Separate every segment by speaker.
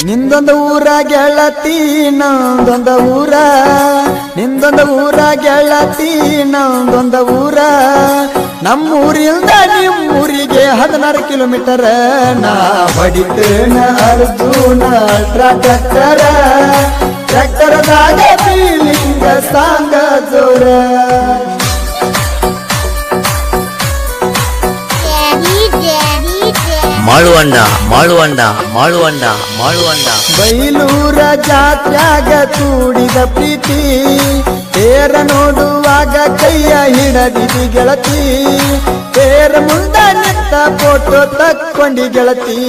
Speaker 1: ನಿಂದೊಂದು ಊರ ಗೆಳತಿ ನಂದೊಂದು ಊರ, ನಿಂದೊಂದು ಊರ ಗೆಳತಿ ನಂದೊಂದು ಊರ. ನಮ್ಮೂರಿಂದ ನಿಮ್ಮೂರಿಗೆ 16 ಕಿಲೋಮೀಟರ್. ನಾ ಹೊಡಿತೇನ ಅರ್ಜುನ ಟ್ರ್ಯಾಕ್ಟರ, ಟ್ರ್ಯಾಕ್ಟರದಾಗ ಫೀಲಿಂಗ ಸಾಂಗ ಜೋರ.
Speaker 2: ಮಾಳುವಂಡ ಮಾಳುವಂಡ ಮಾಳುವಂಡ ಮಾಳುವಂಡ.
Speaker 1: ಬೈಲೂರ ಜಾತ್ಯಾಗ ಕೂಡಿದ ಪ್ರೀತಿ, ತೇರ ನೋಡುವಾಗ ಕೈಯ ಹಿಡದಿದಿ ಗೆಳತಿ. ತೇರ ಮುಂದ ನಿಂತ ಫೋಟೋ ತಕ್ಕೊಂಡಿ ಗೆಳತಿ.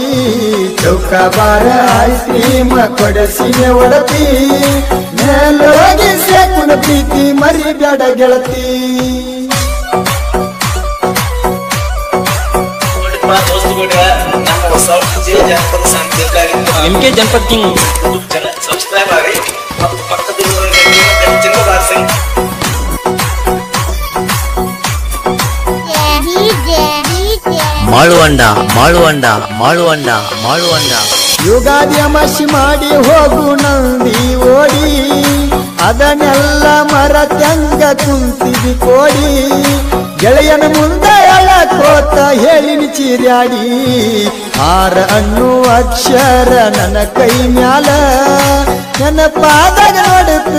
Speaker 1: ಚೌಕಾಬಾರ ಐಸ್ ಕ್ರೀಮ್ ಕೊಡಸಿನ ಒಡತಿ, ಮೇಲೋಗಿ ಸೇಕುನ ಪ್ರೀತಿ ಮರಿಬೇಡ ಗೆಳತಿ.
Speaker 2: MK ಜನಪದ ಕಿಂಗ್
Speaker 3: ಸಬ್ಸ್ಕ್ರೈಬ್ ಆಗಿ ಮತ್ತು ಪಕ್ಕದಲ್ಲಿರುವ
Speaker 2: ಮಾಳುವಂಡ ಮಾಳುವಂಡ ಮಾಳುವಂಡ ಮಾಳುವಂಡ.
Speaker 1: ಯುಗಾದಿ ಅಮಾಸಿ ಮಾಡಿ ಹೋಗು ನಂದಿ ಓಡಿ, ಅದನ್ನೆಲ್ಲ ಮರತ್ಯಂಗ ಕುಂತಿದಿ ಕೋಡಿ. ಗೆಳೆಯನ ಮುಂದೆ ಎಳಕೋತ ಹೇಳಿನಿ ಚೀರ್ಯಾಡಿ, ಆರ ಅನ್ನೋ ಅಕ್ಷರ ನನ್ನ ಕೈ ಮ್ಯಾಲ, ನನ್ನ ಪಾದಾಗ ನೋಡುತ್ತ